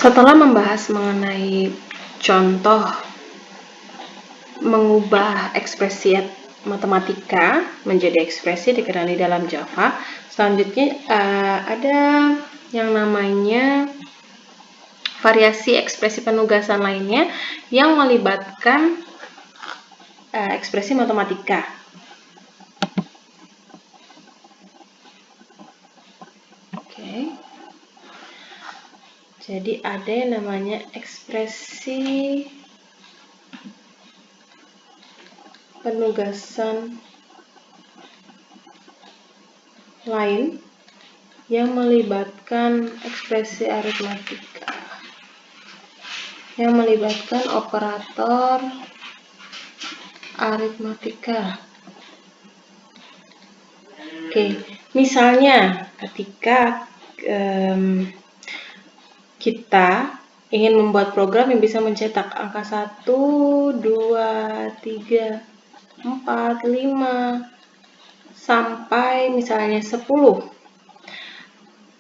Setelah membahas mengenai contoh mengubah ekspresi matematika menjadi ekspresi dikenali dalam Java, selanjutnya ada yang namanya variasi ekspresi penugasan lainnya yang melibatkan ekspresi matematika. Jadi ada yang namanya ekspresi penugasan lain yang melibatkan ekspresi aritmatika, yang melibatkan operator aritmatika. Misalnya ketika kita ingin membuat program yang bisa mencetak angka 1, 2, 3, 4, 5, sampai misalnya 10.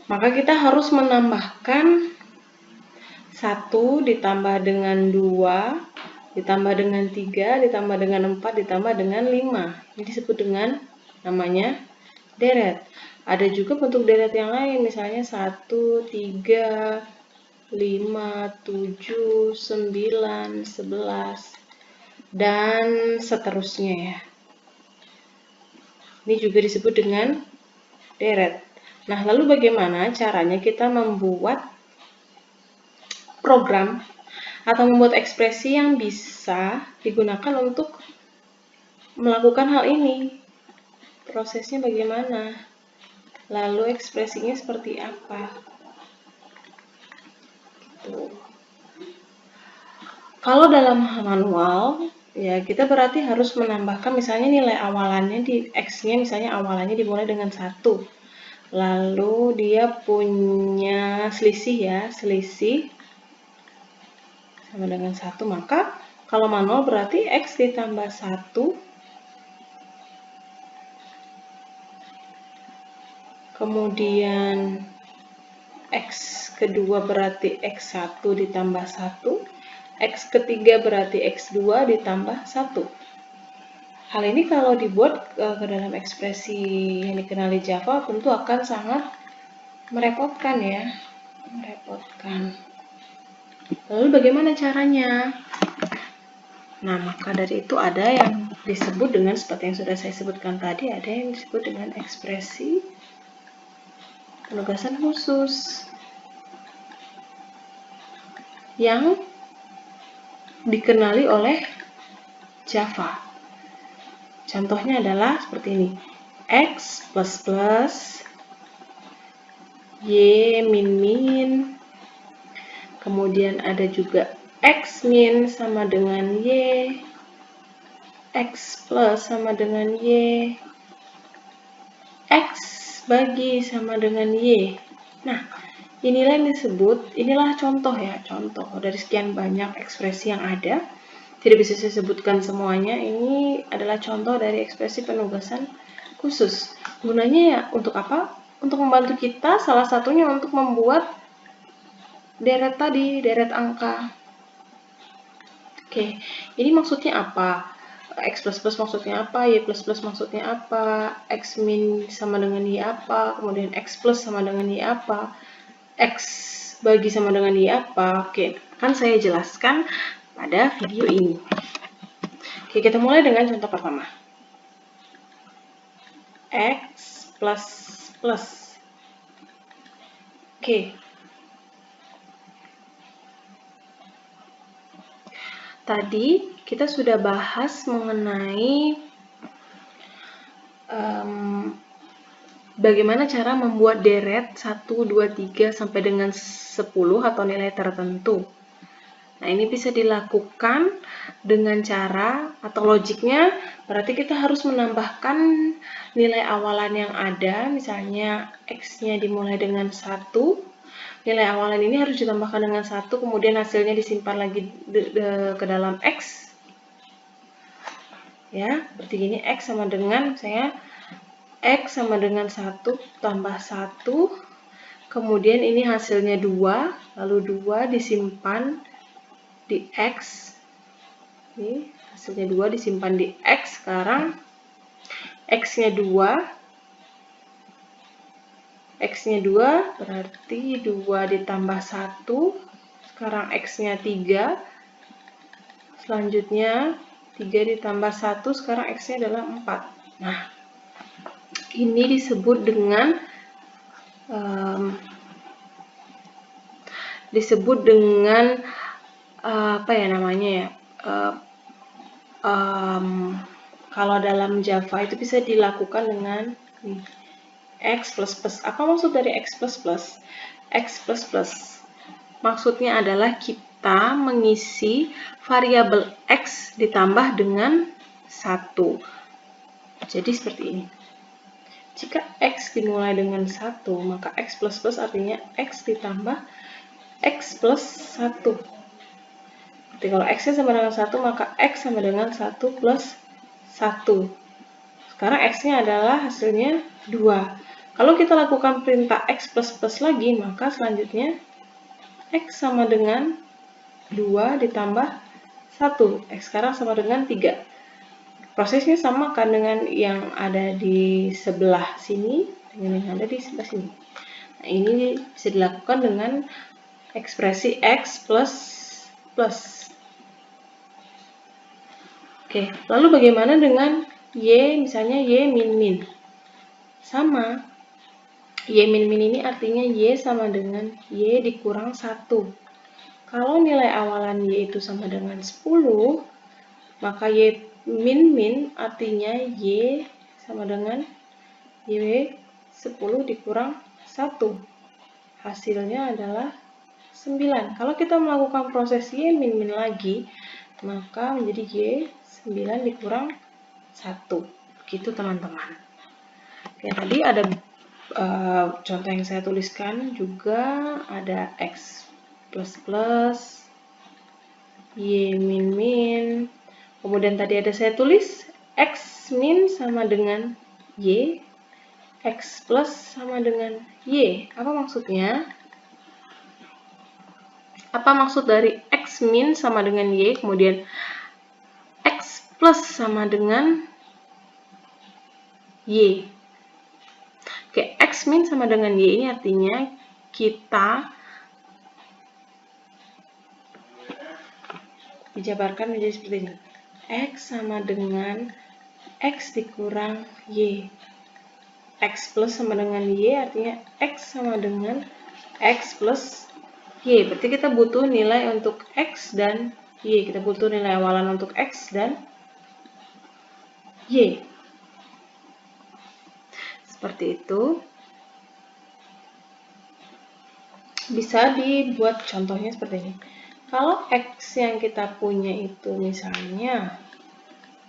Maka kita harus menambahkan 1 ditambah dengan 2, ditambah dengan 3, ditambah dengan 4, ditambah dengan 5. Ini disebut dengan namanya deret. Ada juga bentuk deret yang lain, misalnya 1, 3, 5, 7, 9, 11, dan seterusnya ya. Ini juga disebut dengan deret. Nah, lalu bagaimana caranya kita membuat program atau membuat ekspresi yang bisa digunakan untuk melakukan hal ini? Prosesnya bagaimana? Lalu ekspresinya seperti apa? Kalau dalam manual, ya kita berarti harus menambahkan misalnya nilai awalannya di X-nya, misalnya awalannya dimulai dengan 1. Lalu dia punya selisih ya, selisih sama dengan 1. Maka kalau manual berarti X ditambah 1, kemudian X kedua berarti X1 ditambah 1, X ketiga berarti X2 ditambah 1. Hal ini kalau dibuat ke dalam ekspresi yang dikenali Java tentu akan sangat merepotkan ya. Merepotkan. Lalu bagaimana caranya? Nah, maka dari itu ada yang disebut dengan, seperti yang sudah saya sebutkan tadi, ada yang disebut dengan ekspresi penugasan khusus yang dikenali oleh Java. Contohnya adalah seperti ini. X plus plus, Y min min, kemudian ada juga X min sama dengan Y, X plus sama dengan Y, X bagi sama dengan Y. Nah, inilah yang disebut, inilah contoh ya, contoh dari sekian banyak ekspresi yang ada. Tidak bisa saya sebutkan semuanya, ini adalah contoh dari ekspresi penugasan khusus. Gunanya ya untuk apa? Untuk membantu kita, salah satunya untuk membuat deret tadi, deret angka. Ini maksudnya apa? X plus plus maksudnya apa? Y plus plus maksudnya apa? X min sama dengan Y apa? Kemudian X plus sama dengan Y apa? X bagi sama dengan Y apa? Akan saya jelaskan pada video ini. Kita mulai dengan contoh pertama. X plus plus. Tadi kita sudah bahas mengenai bagaimana cara membuat deret 1, 2, 3 sampai dengan 10 atau nilai tertentu. Nah, ini bisa dilakukan dengan cara atau logiknya, berarti kita harus menambahkan nilai awalan yang ada, misalnya X-nya dimulai dengan 1, nilai awalan ini harus ditambahkan dengan 1, kemudian hasilnya disimpan lagi ke dalam X. Ya, seperti gini, X sama dengan, misalnya X sama dengan 1 tambah 1, kemudian ini hasilnya 2, lalu 2 disimpan di X. Ini hasilnya 2 disimpan di X. Sekarang X-nya 2. X-nya 2 berarti 2 ditambah 1. Sekarang X-nya 3. Selanjutnya 3 ditambah 1. Sekarang X-nya adalah 4. Nah, ini disebut dengan apa ya namanya ya? Kalau dalam Java itu bisa dilakukan dengan X plus plus. Apa maksud dari X plus plus? X plus plus maksudnya adalah kita mengisi variabel X ditambah dengan 1. Jadi seperti ini. Jika X dimulai dengan 1, maka X plus plus artinya X ditambah X plus 1. Jadi kalau X-nya sama dengan 1, maka X sama dengan 1 plus 1. Sekarang X-nya adalah hasilnya 2. Kalau kita lakukan perintah X plus plus lagi, maka selanjutnya X sama dengan 2 ditambah 1. X sekarang sama dengan 3. Prosesnya sama kan dengan yang ada di sebelah sini, dengan yang ada di sebelah sini. Nah, ini bisa dilakukan dengan ekspresi X plus plus. Oke, lalu bagaimana dengan Y, misalnya Y min min? Sama. Y min min ini artinya Y sama dengan Y dikurang 1. Kalau nilai awalan Y itu sama dengan 10, maka Y min min artinya Y sama dengan Y 10 dikurang 1. Hasilnya adalah 9. Kalau kita melakukan proses Y min min lagi, maka menjadi Y 9 dikurang 1. Begitu teman-teman. Oke, tadi ada contoh yang saya tuliskan juga ada X plus plus, Y min min. Kemudian tadi ada saya tulis X min sama dengan Y, X plus sama dengan Y. Apa maksudnya? Apa maksud dari X min sama dengan Y, kemudian X plus sama dengan Y? Oke, X min sama dengan Y ini artinya kita dijabarkan menjadi seperti ini. X sama dengan X dikurang Y. X plus sama dengan Y artinya X sama dengan X plus Y. Berarti kita butuh nilai untuk X dan Y. Kita butuh nilai awalan untuk X dan Y. Seperti itu. Bisa dibuat contohnya seperti ini. Kalau X yang kita punya itu misalnya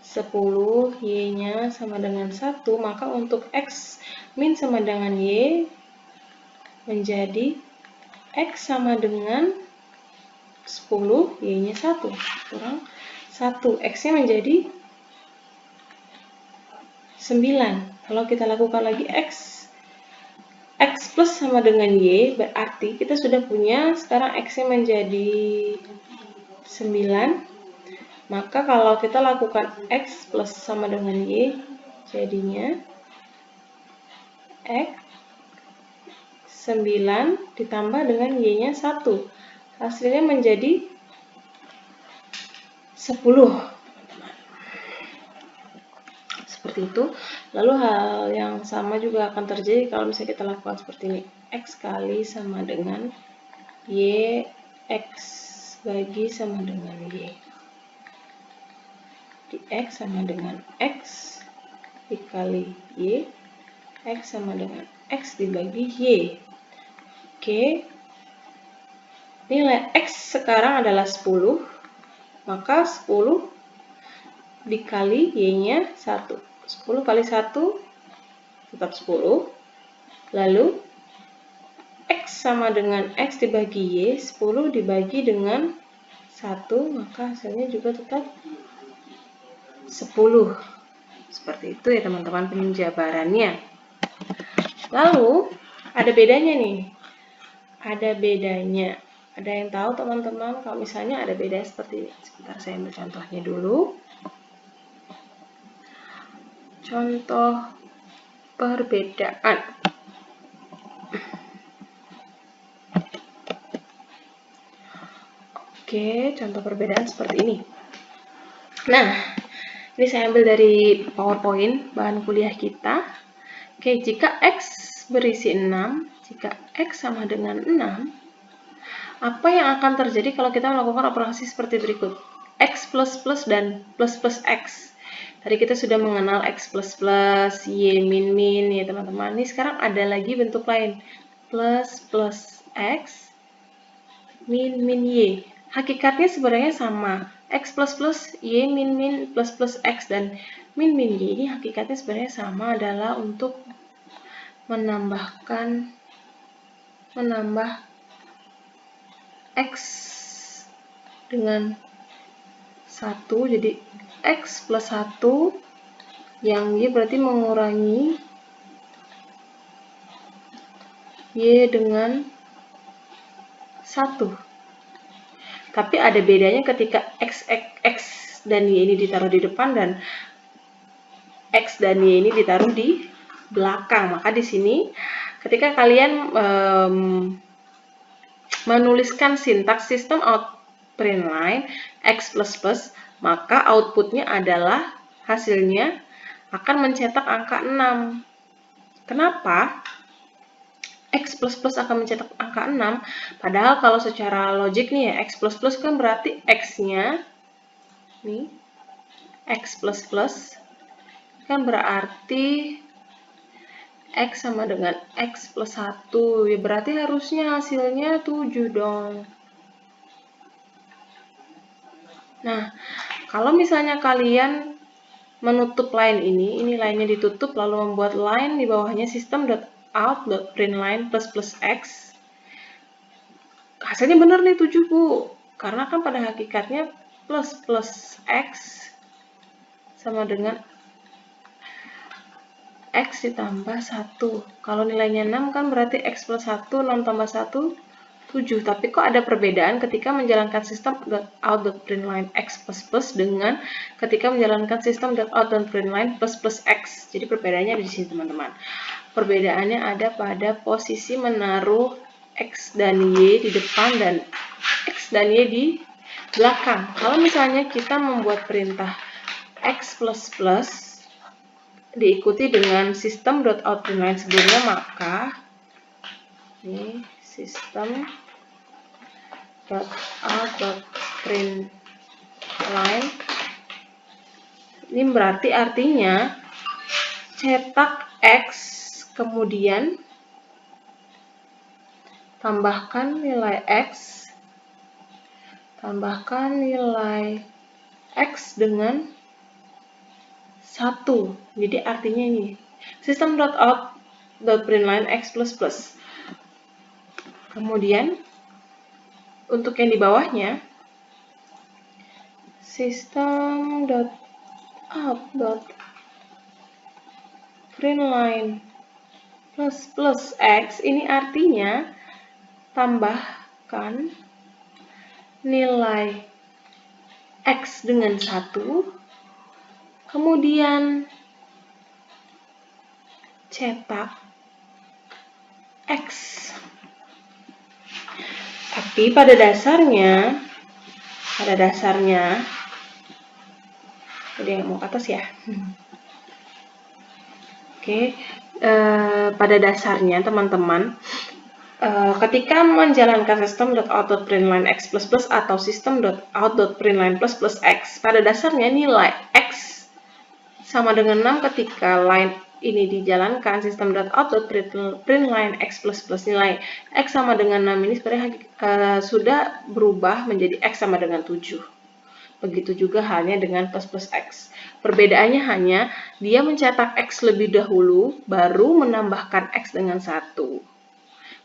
10, Y-nya sama dengan 1, maka untuk X min sama dengan Y menjadi X sama dengan 10, Y-nya 1, kurang 1. X-nya menjadi 9. Kalau kita lakukan lagi X plus sama dengan Y, berarti kita sudah punya sekarang X-nya menjadi 9. Maka kalau kita lakukan X plus sama dengan Y, jadinya X 9 ditambah dengan Y-nya 1. Hasilnya menjadi 10. Seperti itu. Lalu hal yang sama juga akan terjadi kalau misalnya kita lakukan seperti ini. X kali sama dengan Y, X bagi sama dengan Y. Di X sama dengan X dikali Y, X sama dengan X dibagi Y. Oke, nilai X sekarang adalah 10, maka 10 dikali Y-nya 1. 10 kali 1 tetap 10. Lalu X sama dengan X dibagi Y, 10 dibagi dengan 1, maka hasilnya juga tetap 10. Seperti itu ya teman-teman penjabarannya. Lalu ada bedanya nih. ada bedanya. Ada yang tahu teman-teman kalau misalnya ada bedanya seperti ini? Sebentar saya ambil contohnya dulu. Contoh perbedaan. Oke, contoh perbedaan seperti ini. Nah, ini saya ambil dari PowerPoint bahan kuliah kita. Oke, jika X berisi 6, jika X sama dengan 6, apa yang akan terjadi kalau kita melakukan operasi seperti berikut? X plus plus dan plus plus X. Tadi kita sudah mengenal X plus plus, Y min min ya teman-teman. Ini sekarang ada lagi bentuk lain. Plus plus X, min min Y. Hakikatnya sebenarnya sama. X plus plus, Y min min plus plus X dan min min Y ini hakikatnya sebenarnya sama, adalah untuk menambah X dengan 1, jadi X plus 1 yang Y berarti mengurangi Y dengan 1. Tapi ada bedanya ketika X dan Y ini ditaruh di depan dan X dan Y ini ditaruh di belakang. Maka di sini ketika kalian menuliskan sintaks sistem out print line X plus plus, maka outputnya adalah hasilnya akan mencetak angka 6. Kenapa? X plus plus akan mencetak angka 6, padahal kalau secara logik nih ya, X plus plus kan berarti X-nya, nih, X plus plus, kan berarti X sama dengan X plus 1, ya berarti harusnya hasilnya 7 dong. Nah, kalau misalnya kalian menutup line ini line-nya ditutup, lalu membuat line di bawahnya system.out.println plus plus X, hasilnya benar nih 7 Bu, karena kan pada hakikatnya plus plus X sama dengan X ditambah 1. Kalau nilainya 6 kan berarti X plus 1, 6 tambah 1, 7. Tapi kok ada perbedaan ketika menjalankan sistem out.println X plus plus dengan ketika menjalankan sistem out.println plus plus X. Jadi perbedaannya ada di sini teman-teman. Perbedaannya ada pada posisi menaruh X dan Y di depan dan X dan Y di belakang. Kalau misalnya kita membuat perintah X plus plus diikuti dengan system.out.println sebelumnya, maka ini system.out.println ini berarti artinya cetak X kemudian tambahkan nilai X, tambahkan nilai X dengan 1. Jadi artinya ini system.out.println X plus plus. Kemudian untuk yang di bawahnya system.out.println plus plus X, ini artinya tambahkan nilai X dengan 1, kemudian cetak X. Tapi pada dasarnya ada yang mau ke atas ya. Oke, pada dasarnya teman-teman, ketika menjalankan system.out.println X plus plus atau system.out.println plus plus X, pada dasarnya nilai X sama dengan 6 ketika line ini dijalankan system.out.println X plus plus, nilai X sama dengan 6 ini sebenarnya sudah berubah menjadi X sama dengan 7. Begitu juga halnya dengan plus plus X. Perbedaannya hanya dia mencetak X lebih dahulu, baru menambahkan X dengan 1.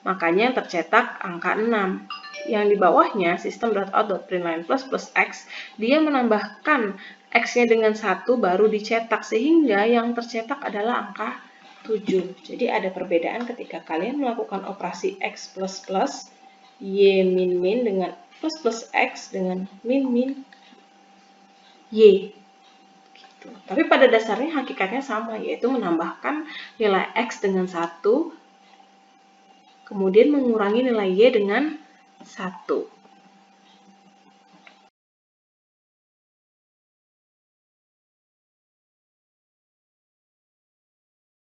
Makanya tercetak angka 6. Yang di bawahnya system.out.println plus plus X, dia menambahkan X-nya dengan 1 baru dicetak, sehingga yang tercetak adalah angka 7. Jadi ada perbedaan ketika kalian melakukan operasi X plus plus, Y min min dengan plus plus X dengan min min Y. Gitu. Tapi pada dasarnya hakikatnya sama, yaitu menambahkan nilai X dengan 1, kemudian mengurangi nilai Y dengan 1.